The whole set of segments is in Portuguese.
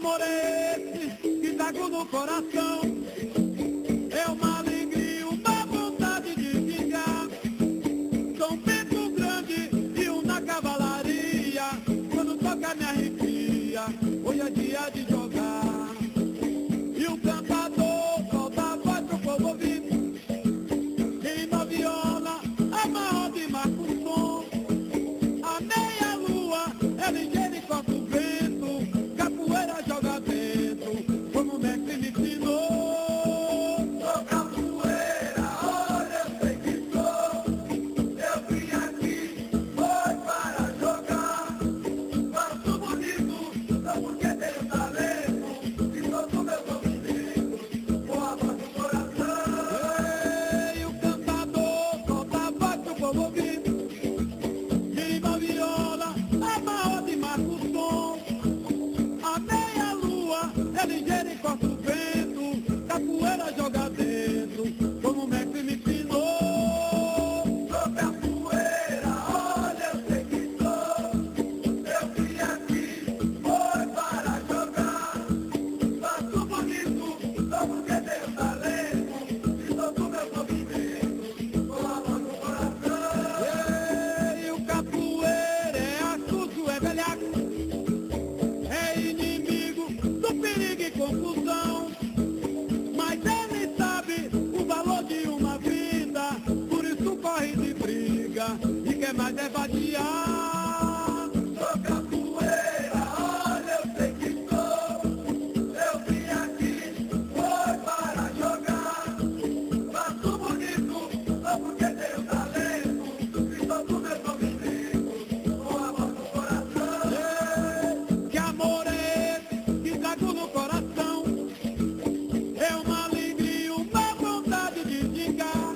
amor é esse que trago no coração? É uma alegria, uma vontade de vingar. São Bento grande e um na cavalaria. Quando toca me arrepia, hoje é dia de jogar. E o cantador solta a voz pro povo ouvir. Rima viola, amarra e marca o som. A meia lua é ligeira e corta o vento. Capoeira joga dentro, como o mestre me ensinou. Sou capoeira, olha, eu sei que sou. Eu vim aqui, foi para jogar. Faço bonito, só porque tenho talento. E sou do meu movimento, com a voz do coração. Ei, o cantador solta a voz pro povo ouvir. Rima viola, amarra e marca o som. A meia lua é ligeira e corta o vento. Capoeira joga dentro, como o mestre me ensinou. Sou capoeira, olha, eu sei que sou. Eu vim aqui, foi para jogar. Faço bonito, só porque tenho talento. E sou do meu movimento, com a voz do coração. Ei, o capoeira é astuto, é velhaco. É inimigo do perigo e confusão. Mas ele sabe o valor de uma vida. Por isso corre de briga e quer mais é vadiar. Sou capoeira, olha, eu sei que sou. Eu vim aqui, foi para jogar. Faço bonito, só porque tenho talento. E sou do meu movimento, com a voz do coração. Que amor é esse que trago no coração? É uma alegria, uma vontade de vingar.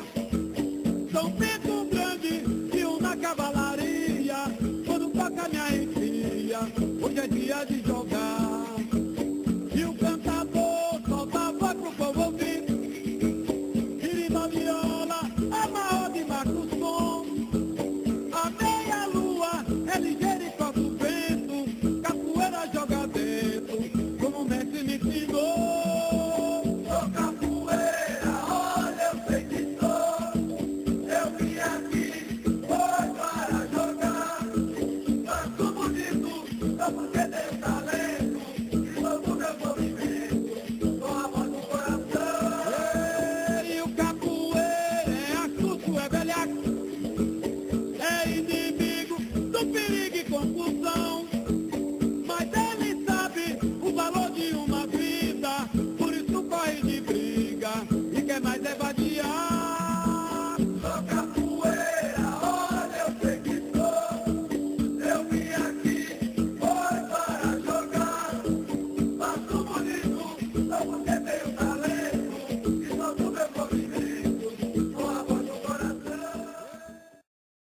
São Bento grande e um na cavalaria. Quando toca me arrepia, hoje é dia de jogar. E o cantador solta a voz pro povo ouvir. Rima viola, amarra e marca o som. A meia lua é ligeira e corta o vento. Capoeira joga dentro, como o mestre me ensinou. Sou capoeira, olha, eu sei que sou. Eu vim aqui, foi para jogar. Faço bonito, só porque tenho talento. E sou do meu movimento, com a voz do coração. Ei, o capoeira é astuto, é velhaco. É inimigo do perigo e confusão. Mas ele sabe o valor de uma